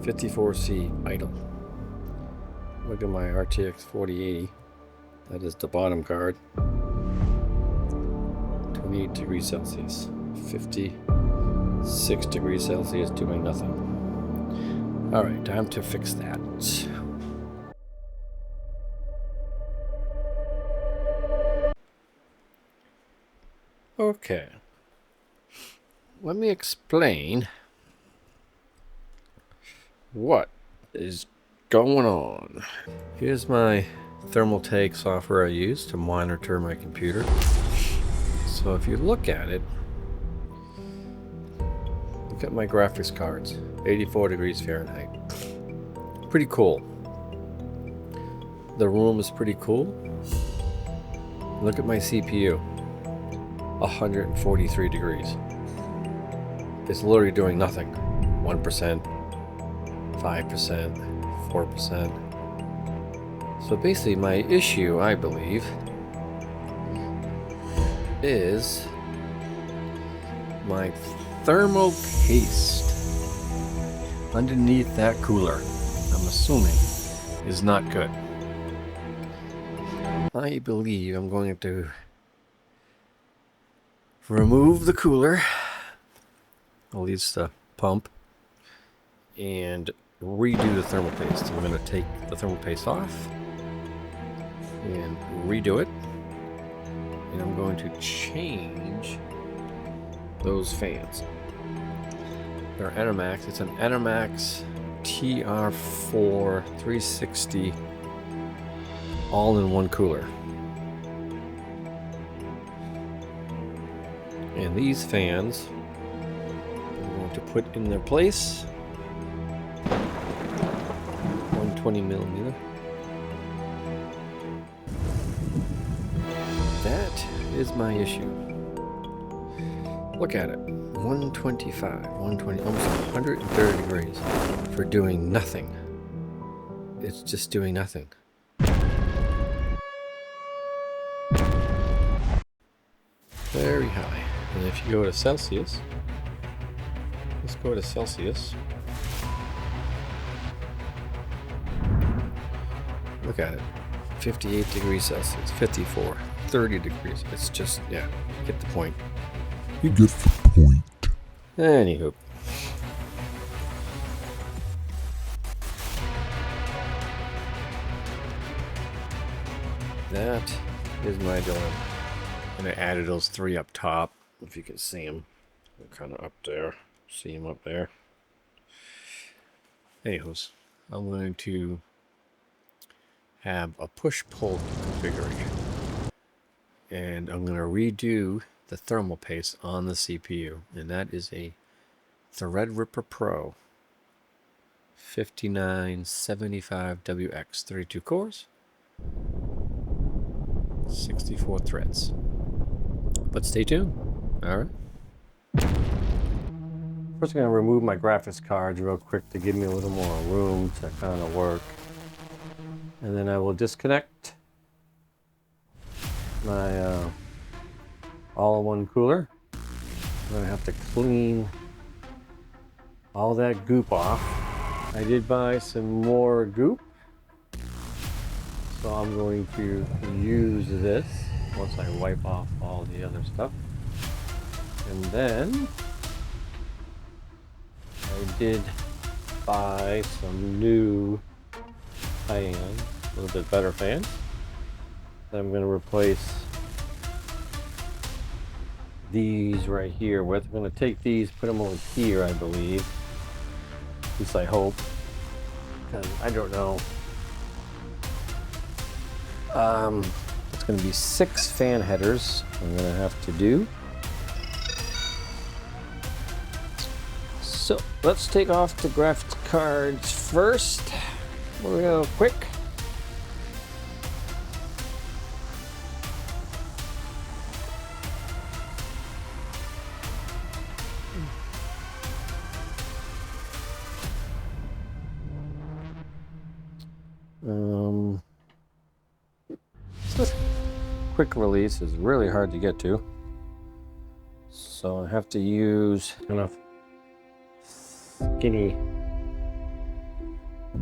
54C idle. Look at my RTX 4080. That is the bottom card. 28 degrees Celsius. 56 degrees Celsius doing nothing. Alright, time to fix that. Okay. Let me explain what is going on. Here's my thermal take software I use to monitor my computer. So if you look at it, look at my graphics cards, 84 degrees Fahrenheit. Pretty cool. The room is pretty cool. Look at my CPU, 143 degrees. It's literally doing nothing. 1%, 5%, 4%. So basically my issue, I believe, is my thermal paste underneath that cooler, I'm assuming, is not good. I believe I'm going to remove the cooler, at least the pump, and redo the thermal paste. I'm going to take the thermal paste off and redo it, and I'm going to change those fans. They're ENERMAX. It's an ENERMAX TR4 360 all-in-one cooler. And these fans I'm going to put in their place. 120 millimeter. That is my issue. Look at it. 125, 120, almost 130 degrees for doing nothing. It's just doing nothing. Very high. And if you go to Celsius, let's go to Celsius. Look at it. 58 degrees Celsius, 54, 30 degrees. It's just, yeah, you get the point. You get the point. Anywho. That is my dilemma. And I added those three up top, if you can see them. They're kind of up there. See them up there. Anyways, I'm going to have a push-pull configuration. And I'm going to redo the thermal paste on the CPU. And that is a THREADRIPPER Pro 5975WX, 32 cores, 64 threads. But stay tuned. Alright. First I'm going to remove my graphics cards real quick to give me a little more room to kind of work. And then I will disconnect my all-in-one cooler. I'm going to have to clean all that goop off. I did buy some more goop, so I'm going to use this once I wipe off all the other stuff. And then I did buy some new high-end, a little bit better fans that I'm going to replace these right here with. I'm going to take these, put them over here, I believe. At least I hope, because I don't know. It's going to be 6 fan headers I'm going to have to do. So let's take off the graphics cards first, real quick. This quick release is really hard to get to, so I have to use kind of skinny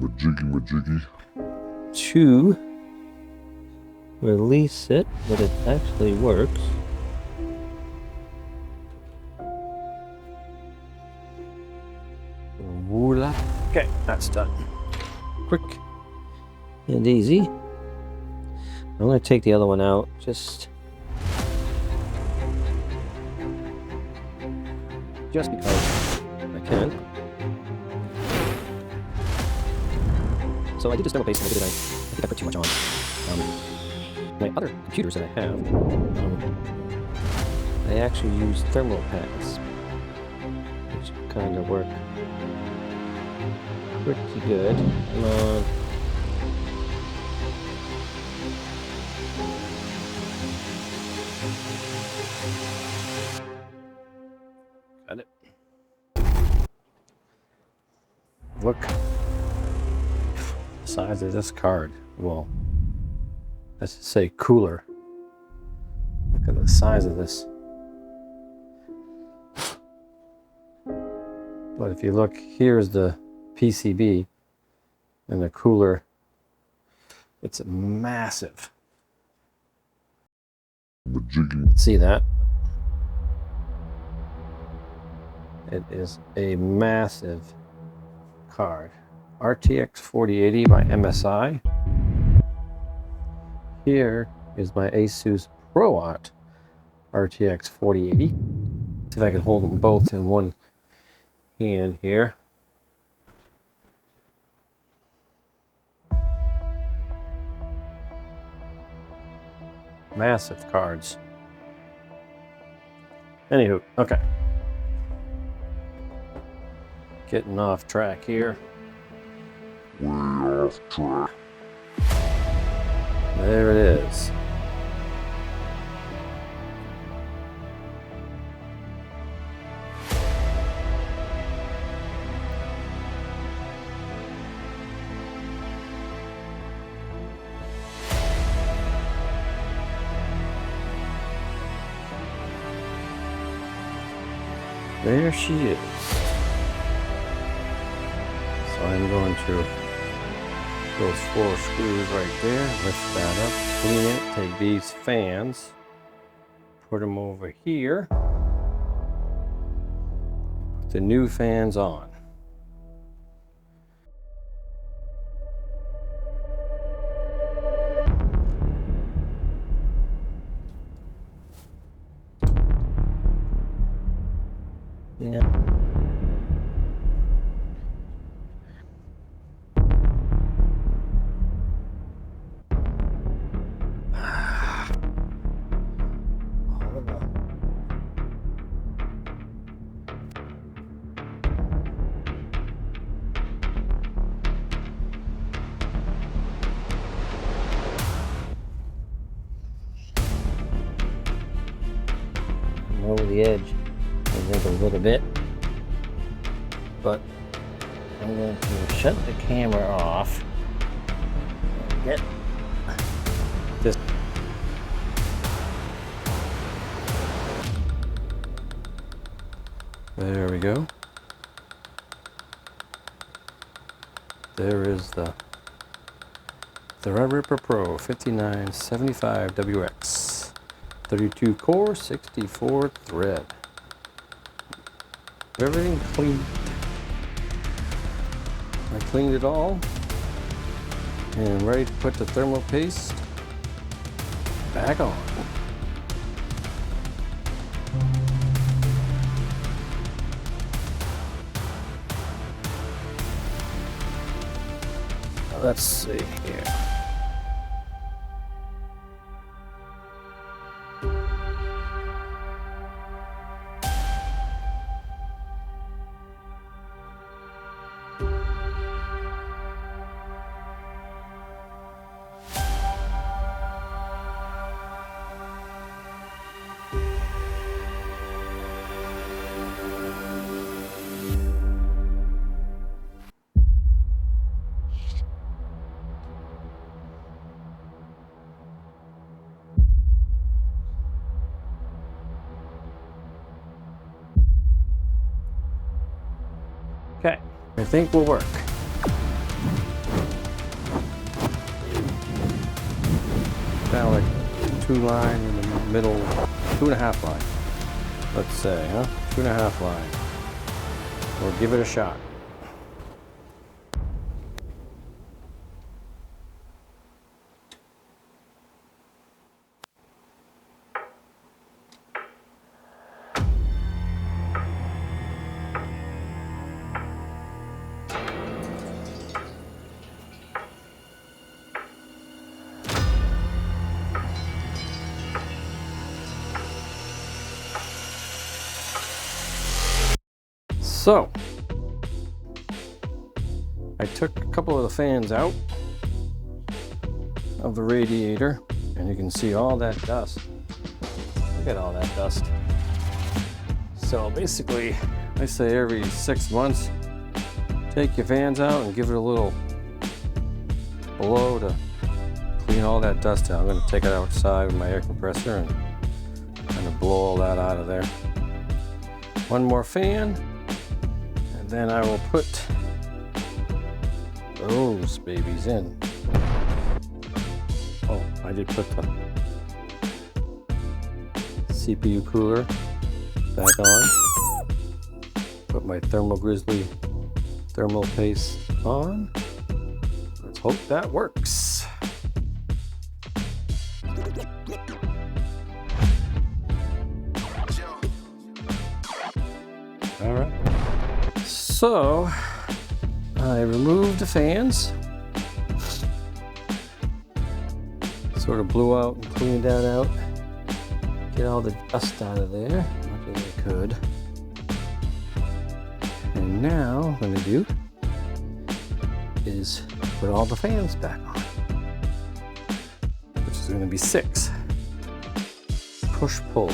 Majiggy. To release it, but it actually works. Voila. Okay, that's done. Quick. And easy. I'm going to take the other one out, just because I can. So I did this thermal paste, and I think I put too much on. My other computers that I have, I actually use thermal pads, which kind of work pretty good. Come on. Got it. Look. The size of this card. Well, let's just say cooler. Look at the size of this. But if you look, here's the PCB and the cooler. It's massive. See that? It is a massive card. RTX 4080 by MSI. Here is my ASUS ProArt RTX 4080. See if I can hold them both in one hand here. Massive cards. Anywho, okay. Getting off track here. Way off track. There it is. There she is. So I'm going to those 4 screws right there, lift that up, clean it, take these fans, put them over here, put the new fans on. Yeah. Over the edge, I think a little bit, but I'm going to shut the camera off. Get This. There we go. There is the THREADRIPPER Pro 5975WX. 32 core, 64 thread. Everything cleaned. I cleaned it all and ready to put the thermal paste back on. Let's see here. Okay, I think we'll work. kind of like 2 line in the middle, 2.5 line. Let's say, huh? 2.5 line. Or give it a shot. So, I took a couple of the fans out of the radiator, and you can see all that dust. Look at all that dust. So basically, I say every 6 months, take your fans out and give it a little blow to clean all that dust out. I'm going to take it outside with my air compressor and kind of blow all that out of there. One more fan. Then I will put those babies in. Oh, I did put the CPU cooler back on. Put my Thermal Grizzly thermal paste on. Let's hope that works. All right. So, I removed the fans, sort of blew out and cleaned that out, get all the dust out of there, much as I could. And now, what I'm going to do is put all the fans back on, which is going to be 6. Push-pull.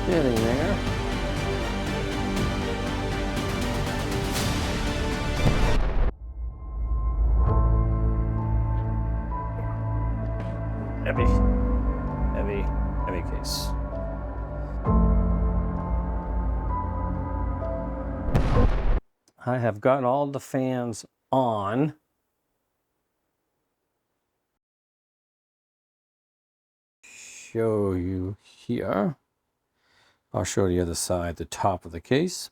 Getting there. Heavy case. I have gotten all the fans on. Show you here. I'll show the other side, the top of the case.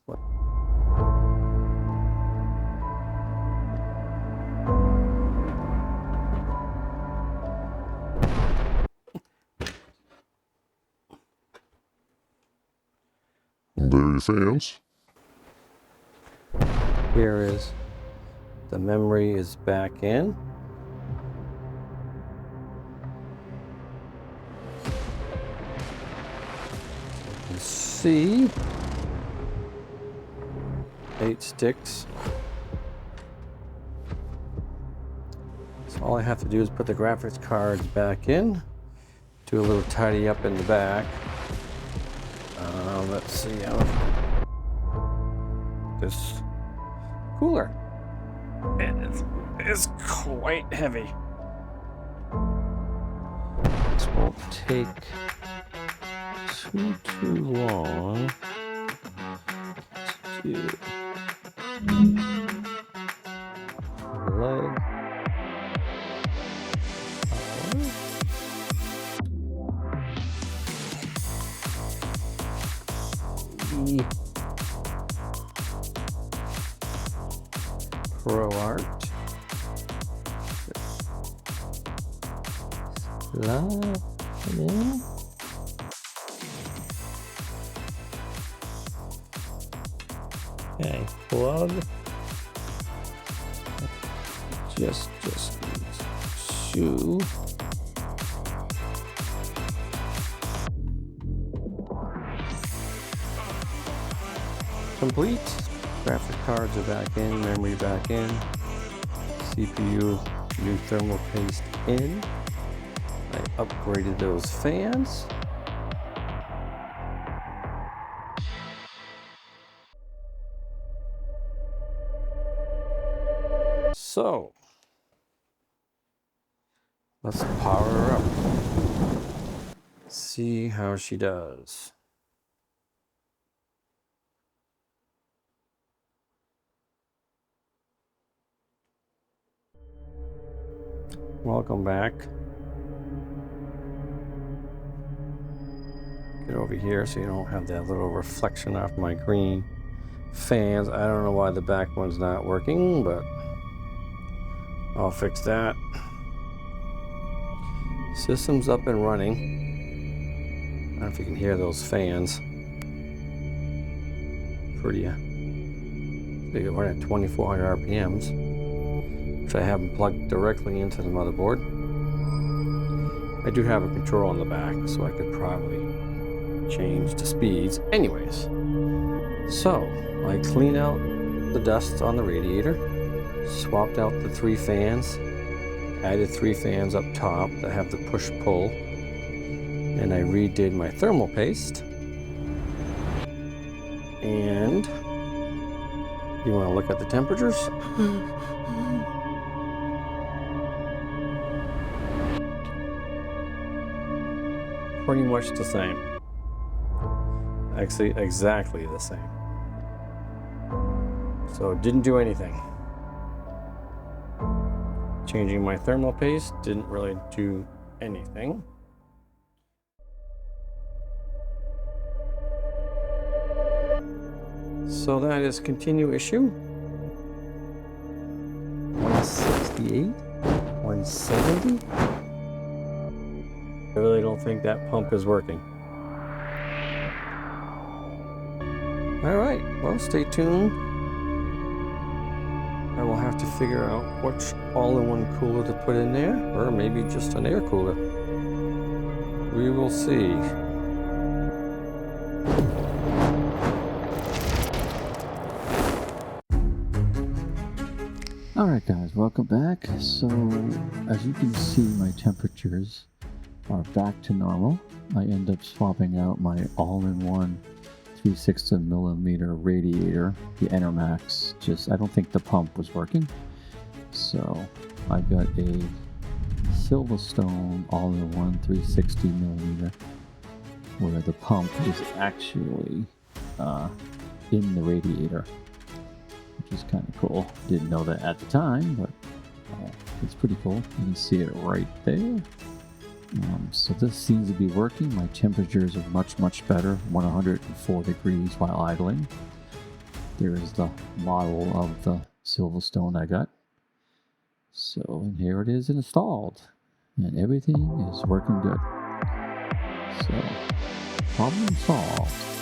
There are your fans. Here is the memory is back in. You can see 8 sticks. So all I have to do is put the graphics cards back in, do a little tidy up in the back. Let's see how this cooler. It is quite heavy. This won't take too long to leg. Pro Art. Slide it in. Okay, plug. Just needs to complete. Graphic cards are back in, memory back in, CPU, new thermal paste in. I upgraded those fans. So, let's power her up. See how she does. Welcome back. Get over here so you don't have that little reflection off my green fans. I don't know why the back one's not working, but I'll fix that. System's up and running. I don't know if you can hear those fans. Pretty, they run at 2400 RPMs, which I have them plugged directly into the motherboard. I do have a control on the back, so I could probably change the speeds. Anyways, so I clean out the dust on the radiator, swapped out the 3 fans, added 3 fans up top that have the push-pull, and I redid my thermal paste. And you want to look at the temperatures? Pretty much the same. Actually, exactly the same. So it didn't do anything. Changing my thermal paste didn't really do anything. So that is continue issue. 168, 170. I really don't think that pump is working. All right, well, stay tuned. I will have to figure out which all-in-one cooler to put in there, or maybe just an air cooler. We will see. Alright guys, welcome back. So, as you can see, my temperatures are back to normal. I end up swapping out my all-in-one 3/6mm radiator, the ENERMAX. I don't think the pump was working. So, I got a Silverstone all-in-one 360mm where the pump is actually in the radiator, which is kind of cool. Didn't know that at the time, but it's pretty cool. You can see it right there. So this seems to be working. My temperatures are much better, 104 degrees while idling. There is the model of the Silverstone I got. So, and here it is installed, and everything is working good. So, problem solved.